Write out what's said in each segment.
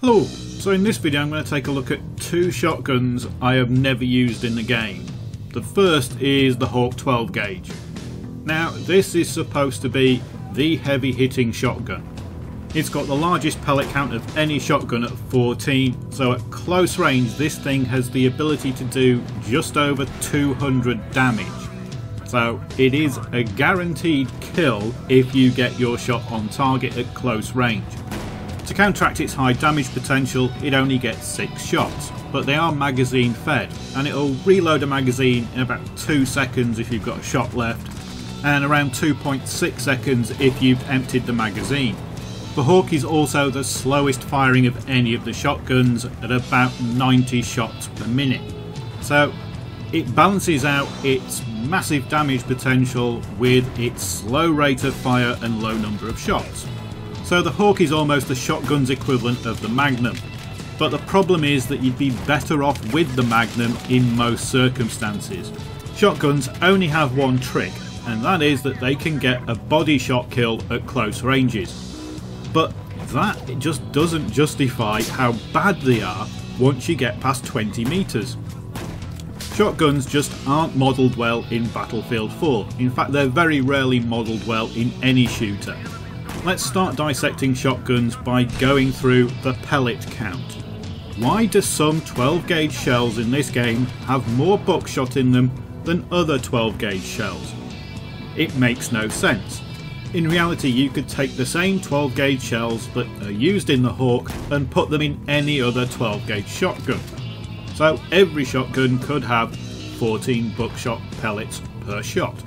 Hello, so in this video I'm going to take a look at two shotguns I have never used in the game. The first is the Hawk 12 gauge. Now this is supposed to be the heavy hitting shotgun. It's got the largest pellet count of any shotgun at 14, so at close range this thing has the ability to do just over 200 damage. So it is a guaranteed kill if you get your shot on target at close range. To counteract its high damage potential, it only gets 6 shots, but they are magazine fed, and it'll reload a magazine in about 2 seconds if you've got a shot left, and around 2.6 seconds if you've emptied the magazine. The Hawk is also the slowest firing of any of the shotguns at about 90 shots per minute. So it balances out its massive damage potential with its slow rate of fire and low number of shots. So the Hawk is almost the shotgun's equivalent of the Magnum, but the problem is that you'd be better off with the Magnum in most circumstances. Shotguns only have one trick, and that is that they can get a body shot kill at close ranges. But that just doesn't justify how bad they are once you get past 20 meters. Shotguns just aren't modelled well in Battlefield 4, in fact they're very rarely modelled well in any shooter. Let's start dissecting shotguns by going through the pellet count. Why do some 12 gauge shells in this game have more buckshot in them than other 12 gauge shells? It makes no sense. In reality you could take the same 12 gauge shells that are used in the Hawk and put them in any other 12 gauge shotgun. So every shotgun could have 14 buckshot pellets per shot.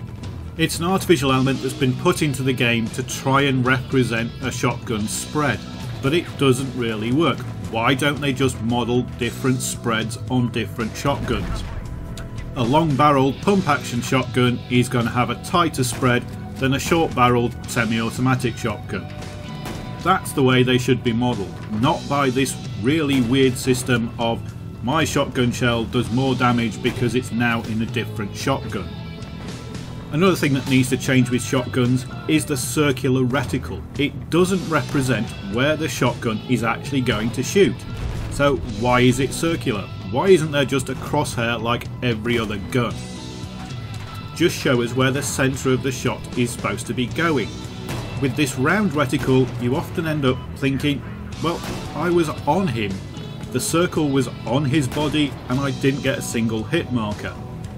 It's an artificial element that's been put into the game to try and represent a shotgun spread, but it doesn't really work. Why don't they just model different spreads on different shotguns? A long barreled pump action shotgun is going to have a tighter spread than a short barreled semi-automatic shotgun. That's the way they should be modelled, not by this really weird system of my shotgun shell does more damage because it's now in a different shotgun. Another thing that needs to change with shotguns is the circular reticle. It doesn't represent where the shotgun is actually going to shoot. So why is it circular? Why isn't there just a crosshair like every other gun? Just show us where the centre of the shot is supposed to be going. With this round reticle you often end up thinking, well, I was on him. The circle was on his body and I didn't get a single hit marker.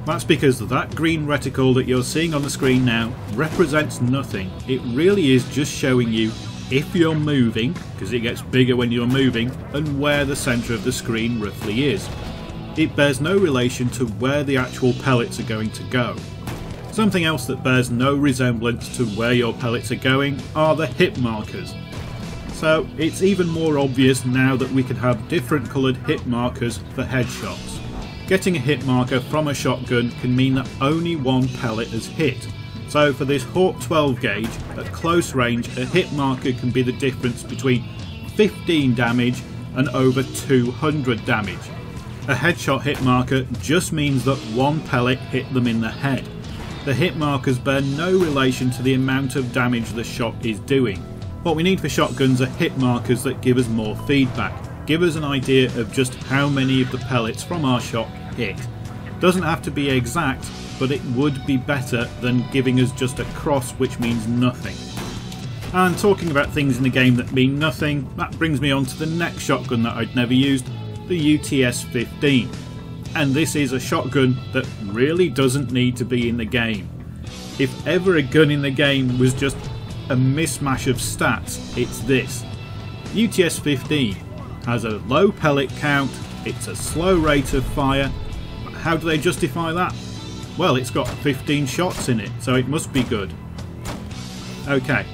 That's because that green reticle that you're seeing on the screen now represents nothing. It really is just showing you if you're moving, because it gets bigger when you're moving, and where the centre of the screen roughly is. It bears no relation to where the actual pellets are going to go. Something else that bears no resemblance to where your pellets are going are the hit markers. So it's even more obvious now that we can have different coloured hit markers for headshots. Getting a hit marker from a shotgun can mean that only one pellet has hit. So for this Hawk 12 gauge, at close range a hit marker can be the difference between 15 damage and over 200 damage. A headshot hit marker just means that one pellet hit them in the head. The hit markers bear no relation to the amount of damage the shot is doing. What we need for shotguns are hit markers that give us more feedback. Give us an idea of just how many of the pellets from our shot hit. Doesn't have to be exact, but it would be better than giving us just a cross which means nothing. And talking about things in the game that mean nothing, that brings me on to the next shotgun that I'd never used, the UTS-15. And this is a shotgun that really doesn't need to be in the game. If ever a gun in the game was just a mismatch of stats, it's this. UTS-15 has a low pellet count, it's a slow rate of fire. How do they justify that? Well, it's got 15 shots in it, so it must be good. Okay,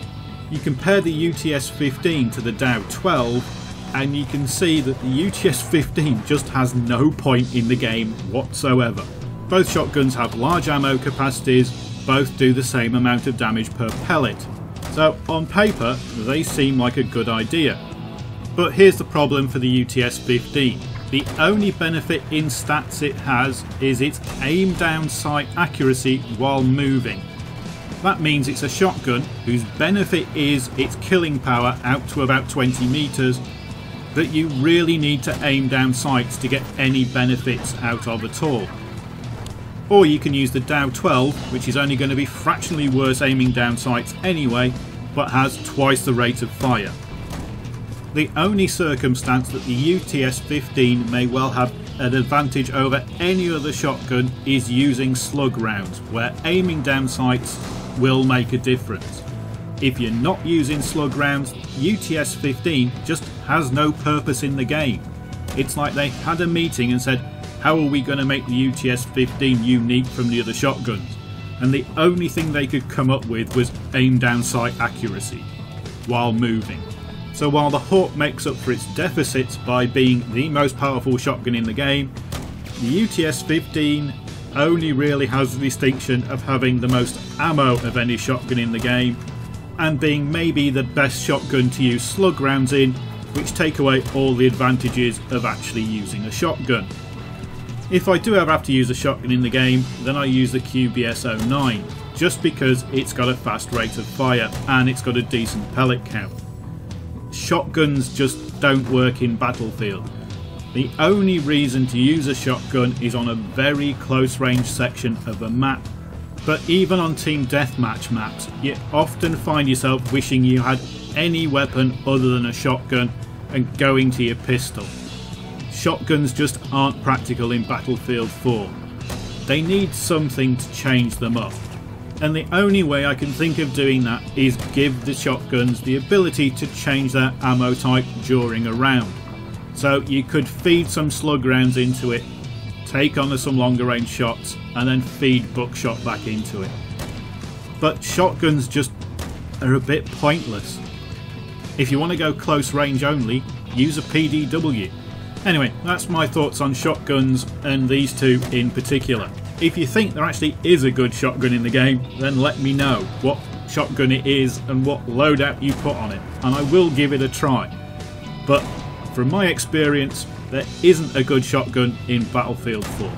you compare the UTS-15 to the Dow 12 and you can see that the UTS-15 just has no point in the game whatsoever. Both shotguns have large ammo capacities, both do the same amount of damage per pellet. So on paper they seem like a good idea. But here's the problem for the UTS-15. The only benefit in stats it has is its aim down sight accuracy while moving. That means it's a shotgun whose benefit is its killing power out to about 20 meters, that you really need to aim down sights to get any benefits out of at all. Or you can use the Dow 12, which is only going to be fractionally worse aiming down sights anyway, but has twice the rate of fire. The only circumstance that the UTS-15 may well have an advantage over any other shotgun is using slug rounds, where aiming down sights will make a difference. If you're not using slug rounds, UTS-15 just has no purpose in the game. It's like they had a meeting and said, how are we going to make the UTS-15 unique from the other shotguns? And the only thing they could come up with was aim down sight accuracy while moving. So while the Hawk makes up for its deficits by being the most powerful shotgun in the game, the UTS-15 only really has the distinction of having the most ammo of any shotgun in the game, and being maybe the best shotgun to use slug rounds in, which take away all the advantages of actually using a shotgun. If I do ever have to use a shotgun in the game, then I use the QBS-09, just because it's got a fast rate of fire and it's got a decent pellet count. Shotguns just don't work in Battlefield. The only reason to use a shotgun is on a very close range section of a map, but even on team deathmatch maps you often find yourself wishing you had any weapon other than a shotgun and going to your pistol. Shotguns just aren't practical in Battlefield 4. They need something to change them up. And the only way I can think of doing that is give the shotguns the ability to change their ammo type during a round. So you could feed some slug rounds into it, take on some longer range shots, and then feed buckshot back into it. But shotguns just are a bit pointless. If you want to go close range only, use a PDW. Anyway, that's my thoughts on shotguns and these two in particular. If you think there actually is a good shotgun in the game, then let me know what shotgun it is and what loadout you put on it, and I will give it a try. But from my experience, there isn't a good shotgun in Battlefield 4.